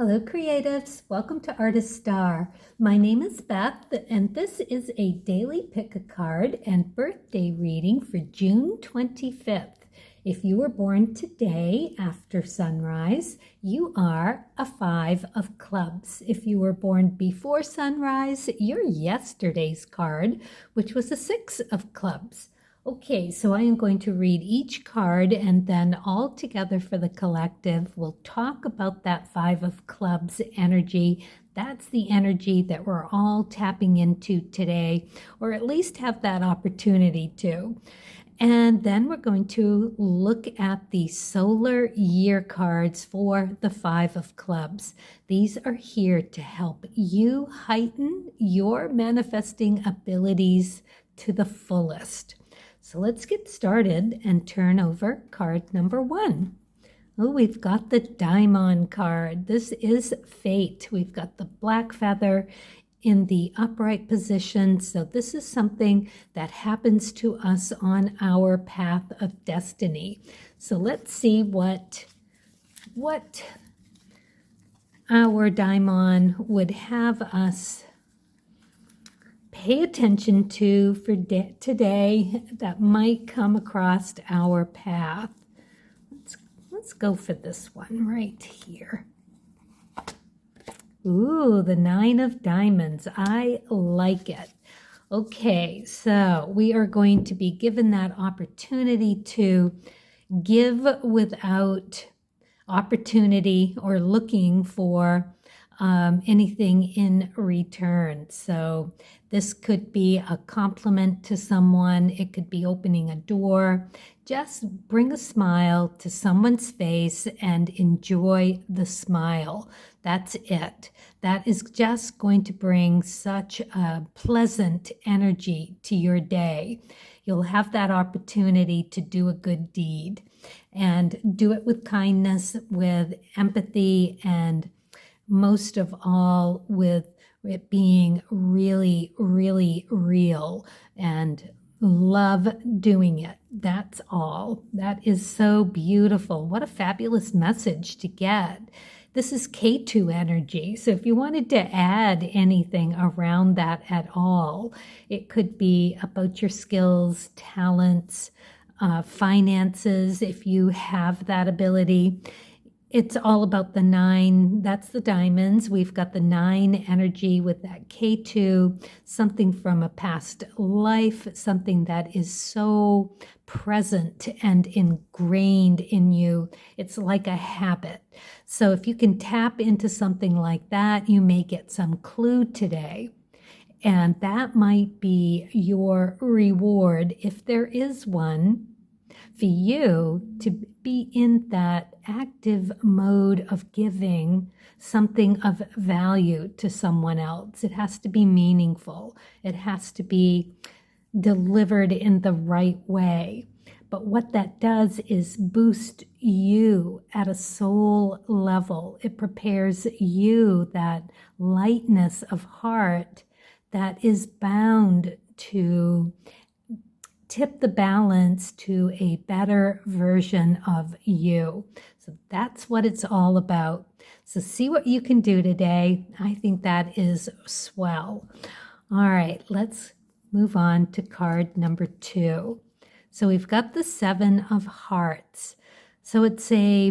Hello creatives, welcome to Artist Star. My name is Beth and this is a daily pick a card and birthday reading for June 25th. If you were born today after sunrise, you are a 5 of clubs. If you were born before sunrise, you're yesterday's card, which was a 6 of clubs. Okay, so I am going to read each card and then all together for the collective, we'll talk about that 5 of clubs energy. That's the energy that we're all tapping into today, or at least have that opportunity to. And then we're going to look at the solar year cards for the 5 of clubs. These are here to help you heighten your manifesting abilities to the fullest. So let's get started and turn over card number 1. Oh, we've got the Diamond card. This is fate. We've got the black feather in the upright position. So this is something that happens to us on our path of destiny. So let's see what our Diamond would have us pay attention to for today that might come across our path. Let's go for this one right here. Ooh, the 9 of diamonds. I like it. Okay, so we are going to be given that opportunity to give without opportunity or looking for anything in return. So this could be a compliment to someone. It could be opening a door. Just bring a smile to someone's face and enjoy the smile. That's it. That is just going to bring such a pleasant energy to your day. You'll have that opportunity to do a good deed and do it with kindness, with empathy, and most of all with it being really, really real and love doing it. That's all. That is so beautiful. What a fabulous message to get. This is K2 energy. So if you wanted to add anything around that at all, it could be about your skills, talents, finances, if you have that ability. It's all about the 9. That's the diamonds. We've got the 9 energy with that K2, something from a past life, something that is so present and ingrained in you. It's like a habit. So if you can tap into something like that, you may get some clue today. And that might be your reward, if there is one, for you to be in that active mode of giving something of value to someone else. It has to be meaningful. It has to be delivered in the right way. But what that does is boost you at a soul level. It prepares you, that lightness of heart that is bound to tip the balance to a better version of you. So that's what it's all about. So see what you can do today. I think that is swell. All right, let's move on to card number 2. So we've got the 7 of hearts. So it's a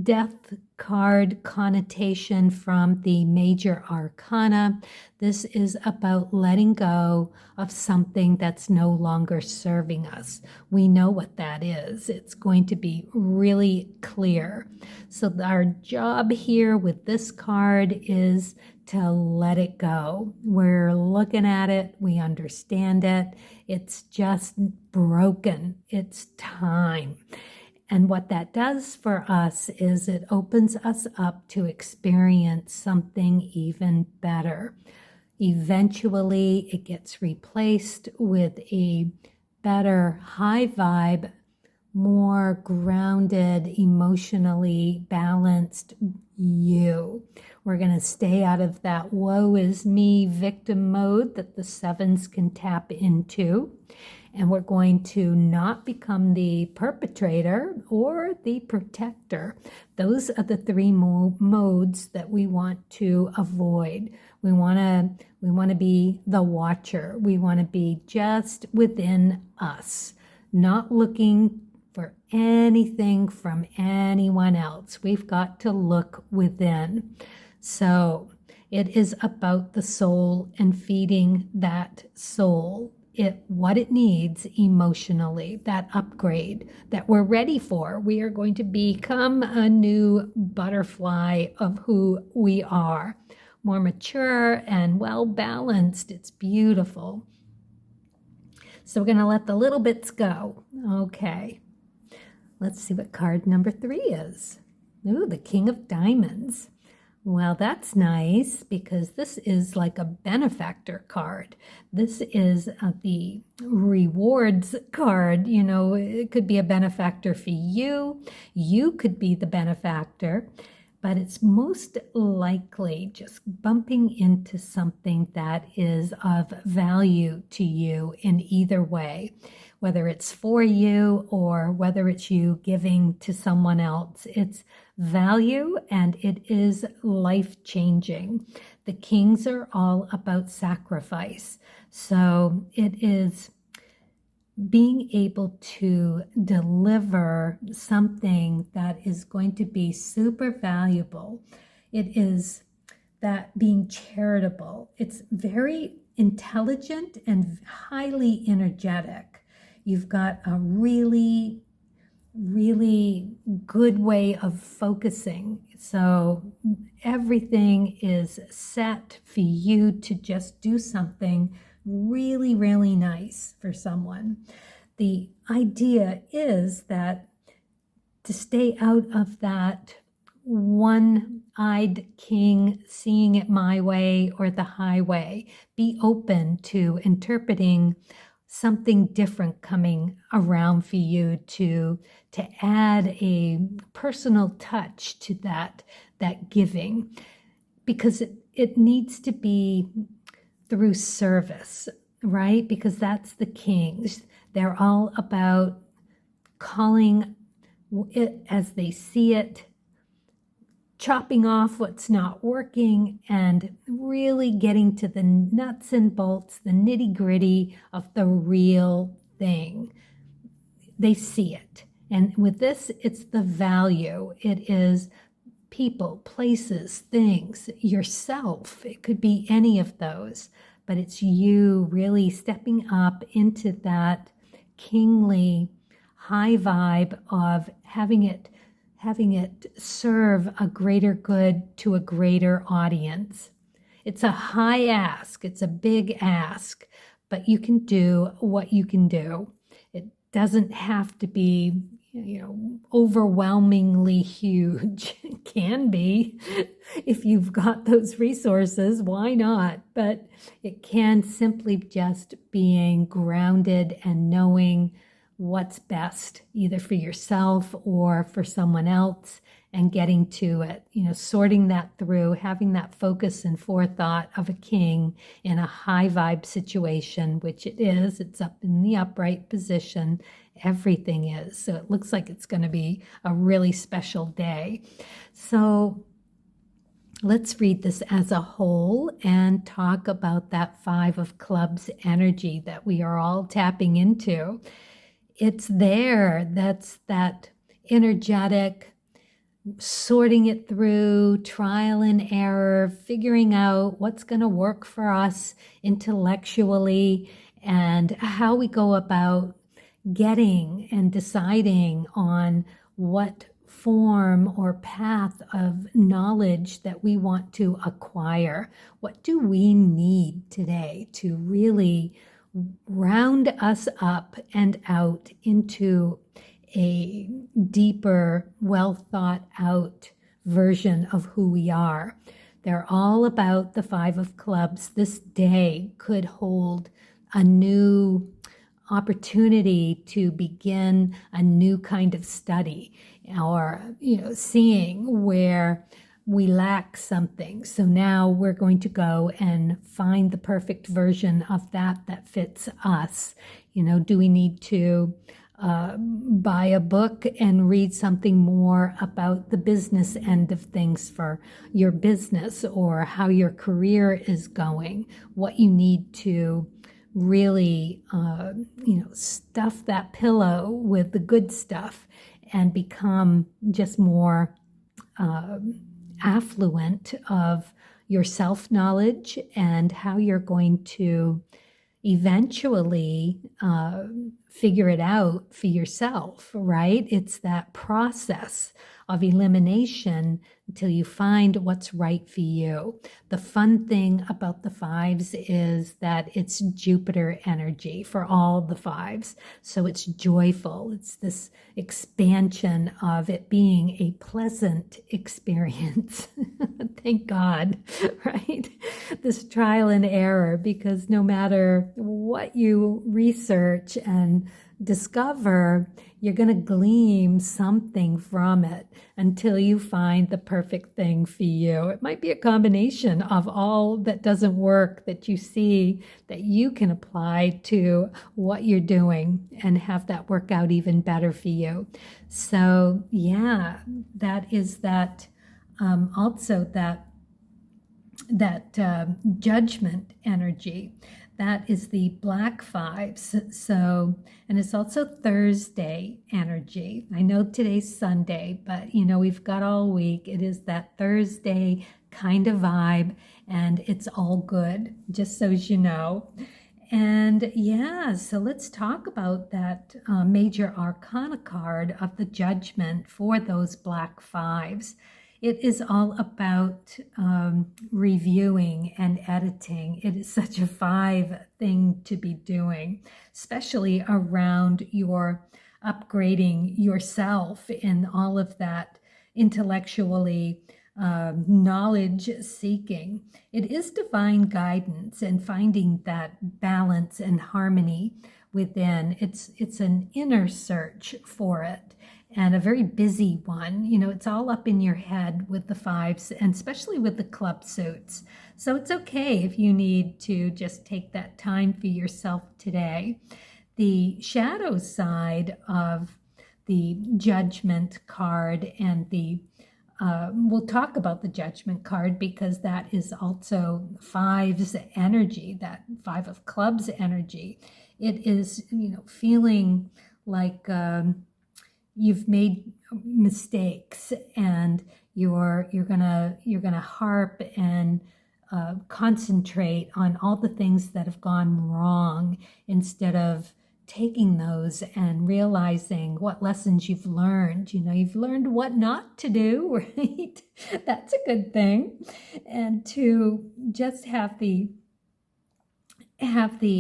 death card connotation from the major arcana. This is about letting go of something that's no longer serving us. We know what that is. It's going to be really clear. So our job here with this card is to let it go. We're looking at it. We understand it. It's just broken. It's time. And what that does for us is it opens us up to experience something even better. Eventually, it gets replaced with a better high vibe, more grounded, emotionally balanced you. We're going to stay out of that woe is me victim mode that the 7s can tap into. and we're going to not become the perpetrator or the protector. Those are the three modes that we want to avoid. We want to be the watcher. We want to be just within us, not looking for anything from anyone else. We've got to look within. So it is about the soul and feeding that soul what it needs emotionally, that upgrade that we're ready for. We are going to become a new butterfly of who we are, more mature and well balanced. It's beautiful. So we're going to let the little bits go. Okay. Let's see what card number 3 is. Ooh, the King of Diamonds. Well, that's nice because this is like a benefactor card. This is the rewards card. You know, it could be a benefactor for you. You could be the benefactor, but it's most likely just bumping into something that is of value to you in either way, whether it's for you or whether it's you giving to someone else. It's value and it is life-changing. The kings are all about sacrifice. So it is being able to deliver something that is going to be super valuable. It is that being charitable. It's very intelligent and highly energetic. You've got a really good way of focusing. So everything is set for you to just do something really nice for someone. The idea is that to stay out of that one-eyed king, seeing it my way or the highway. Be open to interpreting something different coming around for you to add a personal touch to that giving, because it needs to be through service, right? Because that's the kings. They're all about calling it as they see it, chopping off what's not working, and really getting to the nuts and bolts, the nitty-gritty of the real thing. They see it. And with this, it's the value. It is people, places, things, yourself. It could be any of those, but it's you really stepping up into that kingly high vibe of having it serve a greater good to a greater audience. It's a high ask. It's a big ask, but you can do what you can do. It doesn't have to be, overwhelmingly huge. It can be if you've got those resources, why not? But it can simply just being grounded and knowing what's best, either for yourself or for someone else, and getting to it, sorting that through, having that focus and forethought of a king in a high vibe situation, which it is. It's up in the upright position. Everything is. So it looks like it's going to be a really special day. So let's read this as a whole and talk about that 5 of Clubs energy that we are all tapping into. It's there. That's that energetic, sorting it through, trial and error, figuring out what's going to work for us intellectually, and how we go about getting and deciding on what form or path of knowledge that we want to acquire. What do we need today to really round us up and out into a deeper, well thought out version of who we are? They're all about the 5 of Clubs. This day could hold a new opportunity to begin a new kind of study, or seeing where we lack something. So now we're going to go and find the perfect version of that fits us. Do we need to buy a book and read something more about the business end of things for your business, or how your career is going, what you need to really, stuff that pillow with the good stuff and become just more affluent of your self-knowledge, and how you're going to eventually figure it out for yourself, right? It's that process of elimination until you find what's right for you. The fun thing about the fives is that it's Jupiter energy for all the fives. So it's joyful. It's this expansion of it being a pleasant experience. Thank God, right? This trial and error, because no matter what you research and discover, you're going to glean something from it until you find the perfect thing for you. It might be a combination of all that doesn't work that you see that you can apply to what you're doing and have that work out even better for you. So yeah, that is that also that judgment energy. That is the black fives. So, and it's also Thursday energy. I know today's Sunday, but we've got all week. It is that Thursday kind of vibe, and it's all good, just so you know. And yeah, so let's talk about that major arcana card of the judgment for those black fives. It is all about reviewing and editing. It is such a five thing to be doing, especially around your upgrading yourself in all of that intellectually knowledge seeking. It is divine guidance and finding that balance and harmony within. It's an inner search for it, and a very busy one. It's all up in your head with the fives, and especially with the club suits. So it's okay if you need to just take that time for yourself today. The shadow side of the judgment card, and we'll talk about the judgment card because that is also fives energy, that five of clubs energy. It is, feeling like you've made mistakes, and you're gonna harp and concentrate on all the things that have gone wrong, instead of taking those and realizing what lessons you've learned. You've learned what not to do, right? That's a good thing. And to just have the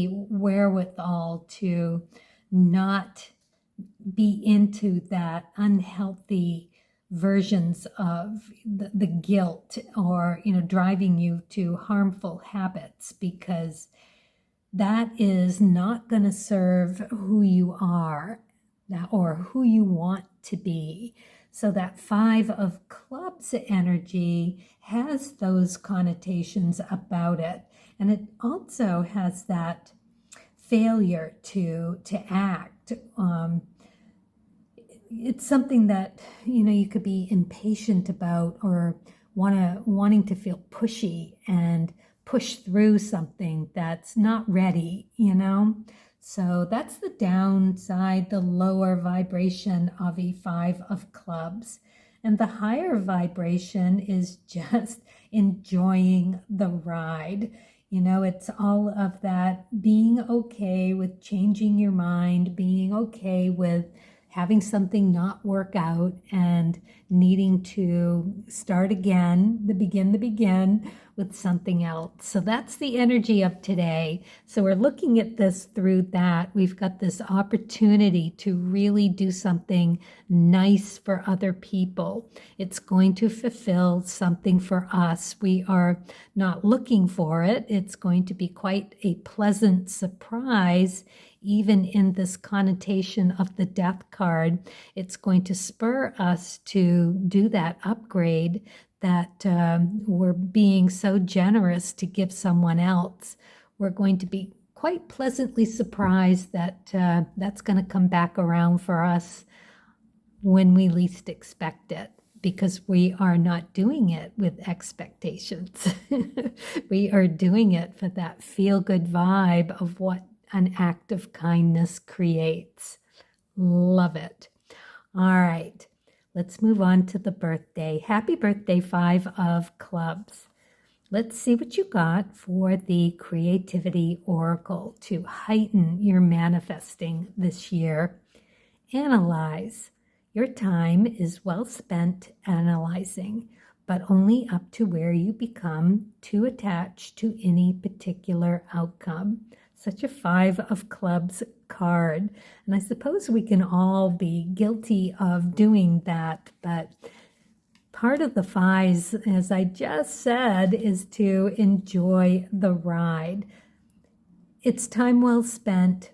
wherewithal to not be into that unhealthy versions of the guilt, or driving you to harmful habits, because that is not going to serve who you are or who you want to be. So that five of clubs energy has those connotations about it, and it also has that failure to act. It's something that you could be impatient about, or wanting to feel pushy and push through something that's not ready. So that's the downside, the lower vibration of a five of clubs. And the higher vibration is just enjoying the ride. It's all of that being okay with changing your mind, being okay with having something not work out and needing to start again, begin with something else. So that's the energy of today. So we're looking at this through that. We've got this opportunity to really do something nice for other people. It's going to fulfill something for us. We are not looking for it. It's going to be quite a pleasant surprise. Even in this connotation of the death card, it's going to spur us to do that upgrade that we're being so generous to give someone else, we're going to be quite pleasantly surprised that that's going to come back around for us when we least expect it, because we are not doing it with expectations. We are doing it for that feel-good vibe of what an act of kindness creates. Love it. All right, let's move on to the birthday. Happy birthday, 5 of Clubs. Let's see what you got for the Creativity Oracle to heighten your manifesting this year. Analyze. Your time is well spent analyzing, but only up to where you become too attached to any particular outcome. Such a 5 of Clubs card. And I suppose we can all be guilty of doing that, but part of the 5s, as I just said, is to enjoy the ride. It's time well spent.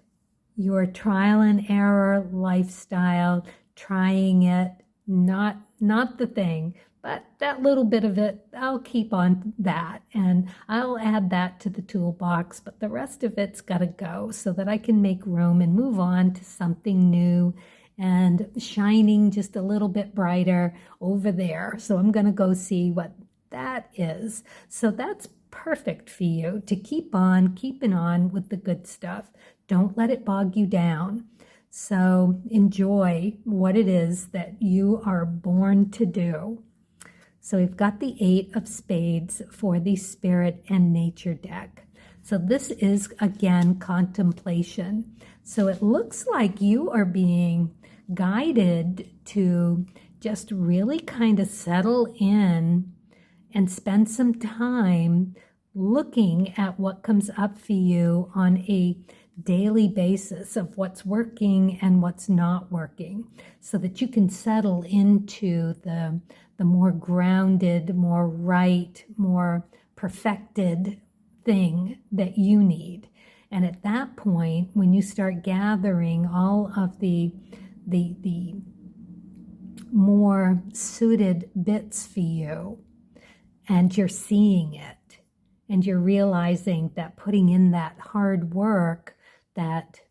Your trial and error lifestyle, trying it, not the thing, but that little bit of it, I'll keep on that and I'll add that to the toolbox, but the rest of it's got to go so that I can make room and move on to something new and shining just a little bit brighter over there. So I'm going to go see what that is. So that's perfect for you to keep on keeping on with the good stuff. Don't let it bog you down. So enjoy what it is that you are born to do. So we've got the 8 of Spades for the Spirit and Nature deck. So this is, again, contemplation. So it looks like you are being guided to just really kind of settle in and spend some time looking at what comes up for you on a daily basis of what's working and what's not working, so that you can settle into the more grounded, more right, more perfected thing that you need. And at that point, when you start gathering all of the more suited bits for you, and you're seeing it, and you're realizing that putting in that hard work, that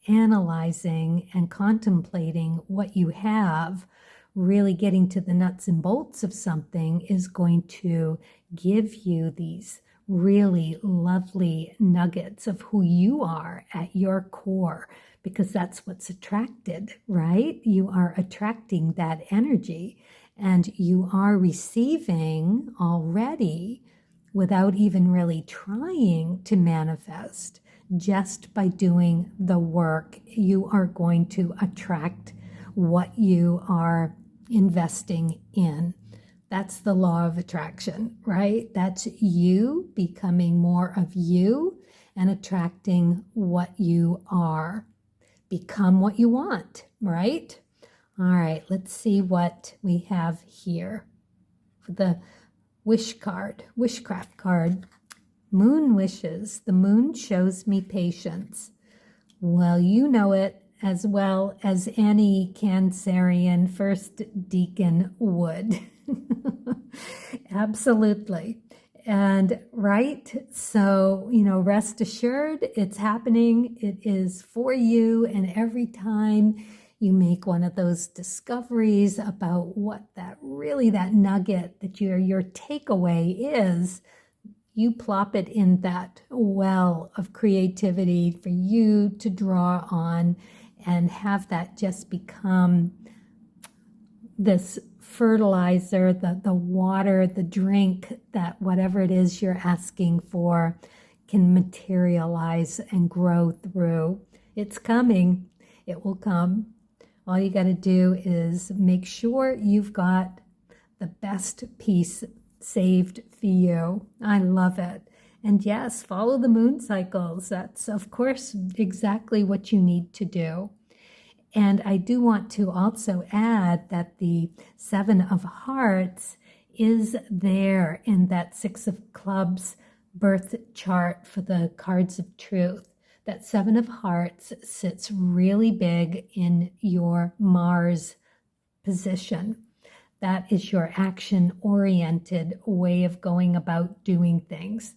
analyzing and contemplating what you have, really getting to the nuts and bolts of something, is going to give you these really lovely nuggets of who you are at your core, because that's what's attracted, right? You are attracting that energy, and you are receiving already without even really trying to manifest. Just by doing the work, you are going to attract what you are investing in. That's the law of attraction, right? That's you becoming more of you and attracting what you are. Become what you want, right? All right, let's see what we have here for the Wishcraft card. Moon wishes. The moon shows me patience. Well, you know it as well as any Cancerian first deacon would. Absolutely. And right, so, rest assured, it's happening. It is for you. And every time you make one of those discoveries about what that nugget that your takeaway is, you plop it in that well of creativity for you to draw on and have that just become this fertilizer, the water, the drink, that whatever it is you're asking for can materialize and grow through. It's coming. It will come. All you got to do is make sure you've got the best piece saved for you. I love it. And yes, follow the moon cycles. That's, of course, exactly what you need to do. And I do want to also add that the 7 of Hearts is there in that 6 of Clubs birth chart for the cards of truth. That 7 of Hearts sits really big in your Mars position. That is your action-oriented way of going about doing things.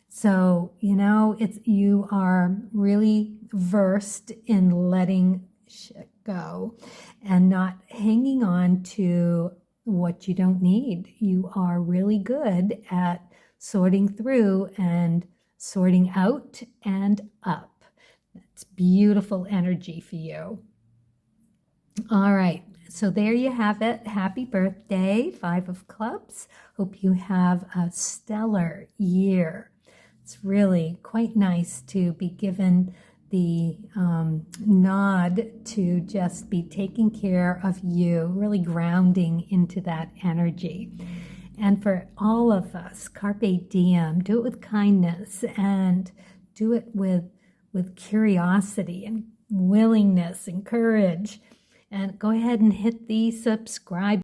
So, you are really versed in letting shit go and not hanging on to what you don't need. You are really good at sorting through and sorting out and up. That's beautiful energy for you. All right. So there you have it. Happy birthday, 5 of Clubs. Hope you have a stellar year. It's really quite nice to be given the nod to just be taking care of you, really grounding into that energy. And for all of us, carpe diem, do it with kindness and do it with curiosity and willingness and courage. And go ahead and hit the subscribe